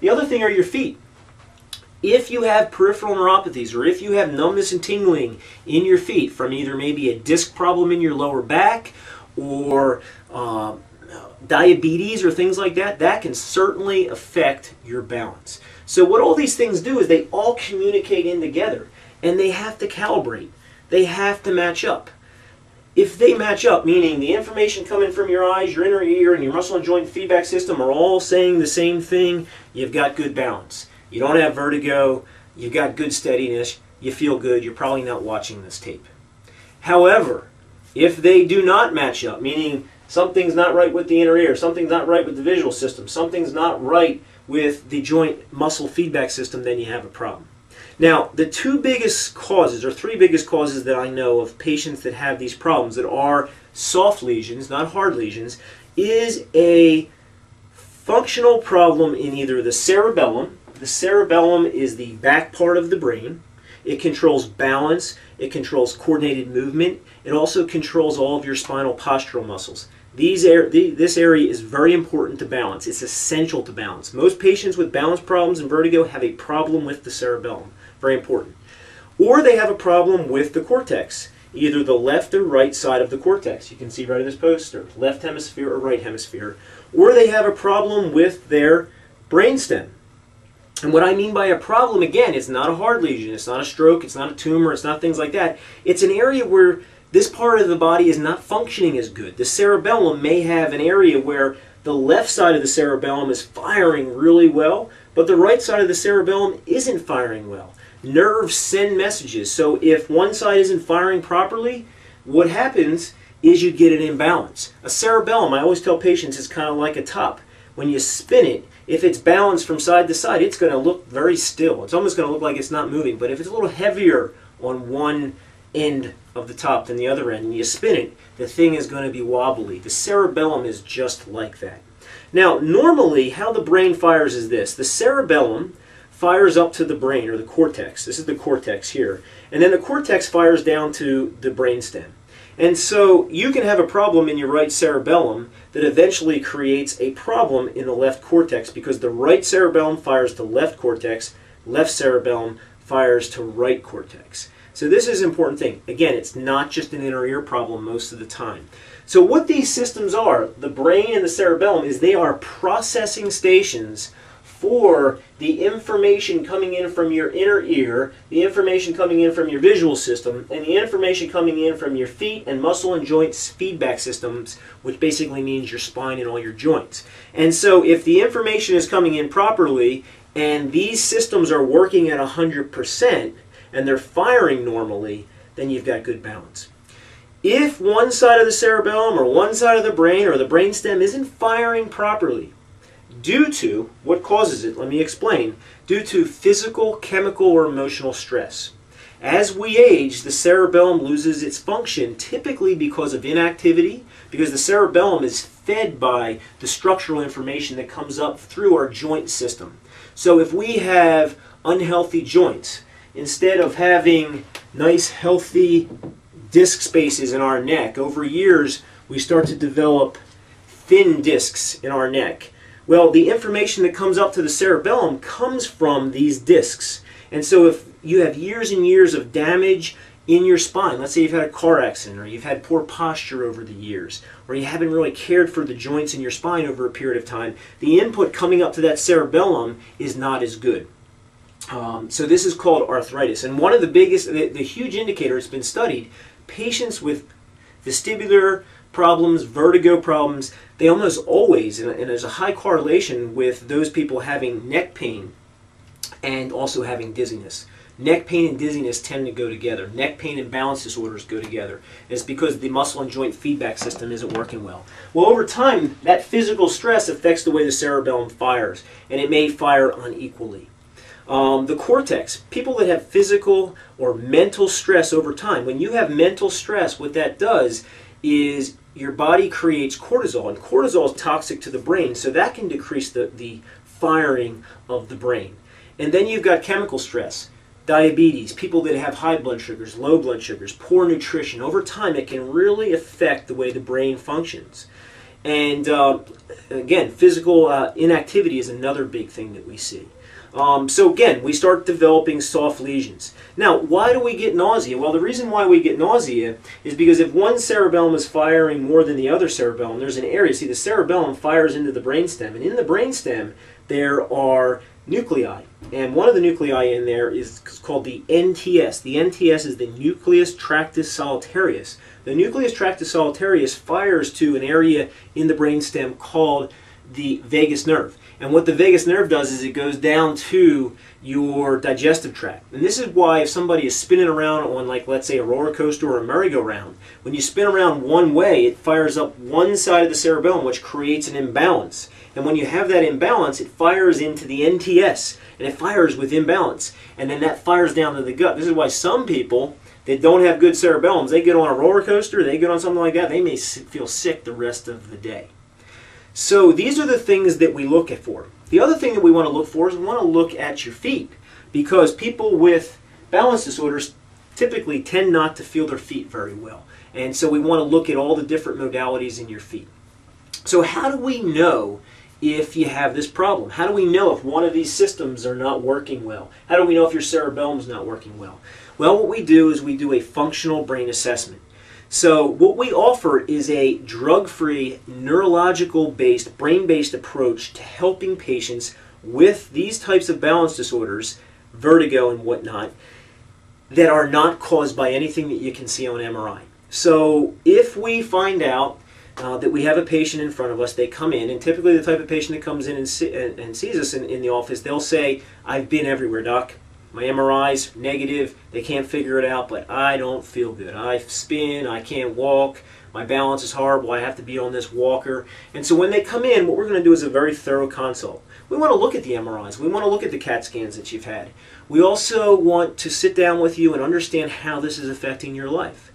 The other thing are your feet. If you have peripheral neuropathies, or if you have numbness and tingling in your feet from either maybe a disc problem in your lower back or diabetes or things like that, that can certainly affect your balance. So what all these things do is they all communicate in together, and they have to calibrate. They have to match up. If they match up, meaning the information coming from your eyes, your inner ear, and your muscle and joint feedback system are all saying the same thing, you've got good balance. You don't have vertigo, you've got good steadiness, you feel good, you're probably not watching this tape. However, if they do not match up, meaning something's not right with the inner ear, something's not right with the visual system, something's not right with the joint muscle feedback system, then you have a problem. Now, the two biggest causes, or three biggest causes that I know of patients that have these problems that are soft lesions, not hard lesions, is a functional problem in either the cerebellum. The cerebellum is the back part of the brain. It controls balance, it controls coordinated movement, it also controls all of your spinal postural muscles. This area is very important to balance. It's essential to balance. Most patients with balance problems and vertigo have a problem with the cerebellum. Very important. Or they have a problem with the cortex, either the left or right side of the cortex. You can see right in this poster, left hemisphere or right hemisphere. Or they have a problem with their brainstem. And what I mean by a problem, again, it's not a hard lesion, it's not a stroke, it's not a tumor, it's not things like that. It's an area where this part of the body is not functioning as good. The cerebellum may have an area where the left side of the cerebellum is firing really well, but the right side of the cerebellum isn't firing well. Nerves send messages, so if one side isn't firing properly, what happens is you get an imbalance. A cerebellum, I always tell patients, is kind of like a top. When you spin it, if it's balanced from side to side, it's going to look very still. It's almost going to look like it's not moving. But if it's a little heavier on one end of the top than the other end, and you spin it, the thing is going to be wobbly. The cerebellum is just like that. Now, normally, how the brain fires is this. The cerebellum fires up to the brain, or the cortex. This is the cortex here. And then the cortex fires down to the brainstem. And so you can have a problem in your right cerebellum that eventually creates a problem in the left cortex, because the right cerebellum fires to left cortex, left cerebellum fires to right cortex. So this is an important thing. Again, it's not just an inner ear problem most of the time. So what these systems are, the brain and the cerebellum, is they are processing stations for the information coming in from your inner ear, the information coming in from your visual system, and the information coming in from your feet and muscle and joints feedback systems, which basically means your spine and all your joints. And so if the information is coming in properly and these systems are working at 100% and they're firing normally, then you've got good balance. If one side of the cerebellum or one side of the brain or the brainstem isn't firing properly, due to, what causes it? Let me explain. Due to physical, chemical, or emotional stress. As we age, the cerebellum loses its function, typically because of inactivity, because the cerebellum is fed by the structural information that comes up through our joint system. So if we have unhealthy joints, instead of having nice, healthy disc spaces in our neck, over years we start to develop thin discs in our neck. Well, the information that comes up to the cerebellum comes from these discs. And so if you have years and years of damage in your spine, let's say you've had a car accident, or you've had poor posture over the years, or you haven't really cared for the joints in your spine over a period of time, the input coming up to that cerebellum is not as good. So this is called arthritis. And one of the biggest, the huge indicator, it's been studied, patients with vestibular problems, vertigo problems, they almost always, and there's a high correlation with those people having neck pain and also having dizziness. Neck pain and dizziness tend to go together. Neck pain and balance disorders go together. It's because the muscle and joint feedback system isn't working well. Well, over time, that physical stress affects the way the cerebellum fires, and it may fire unequally. The cortex, people that have physical or mental stress over time, when you have mental stress, what that does is your body creates cortisol, and cortisol is toxic to the brain, so that can decrease the firing of the brain. And then you've got chemical stress, diabetes, people that have high blood sugars, low blood sugars, poor nutrition. Over time, it can really affect the way the brain functions. And again, physical inactivity is another big thing that we see. So again, we start developing soft lesions. Now, why do we get nausea? Well, the reason why we get nausea is because if one cerebellum is firing more than the other cerebellum, there's an area. See, the cerebellum fires into the brainstem, and in the brainstem there are nuclei. And one of the nuclei in there is called the NTS. The NTS is the nucleus tractus solitarius. The nucleus tractus solitarius fires to an area in the brainstem called the vagus nerve. And what the vagus nerve does is it goes down to your digestive tract. And this is why if somebody is spinning around on, like, let's say a roller coaster or a merry-go-round, when you spin around one way, it fires up one side of the cerebellum, which creates an imbalance. And when you have that imbalance, it fires into the NTS, and it fires with imbalance. And then that fires down to the gut. This is why some people that don't have good cerebellums, they get on a roller coaster, they get on something like that, they may feel sick the rest of the day. So these are the things that we look at for. The other thing that we want to look for is we want to look at your feet, because people with balance disorders typically tend not to feel their feet very well. And so we want to look at all the different modalities in your feet. So how do we know if you have this problem? How do we know if one of these systems are not working well? How do we know if your cerebellum is not working well? Well, what we do is we do a functional brain assessment. So what we offer is a drug-free, neurological-based, brain-based approach to helping patients with these types of balance disorders, vertigo and whatnot, that are not caused by anything that you can see on MRI. So if we find out that we have a patient in front of us, they come in, and typically the type of patient that comes in and sees us in the office, they'll say, "I've been everywhere, doc. My MRI's negative, they can't figure it out, but I don't feel good. I spin, I can't walk, my balance is horrible, I have to be on this walker." And so when they come in, what we're going to do is a very thorough consult. We want to look at the MRIs, we want to look at the CAT scans that you've had. We also want to sit down with you and understand how this is affecting your life.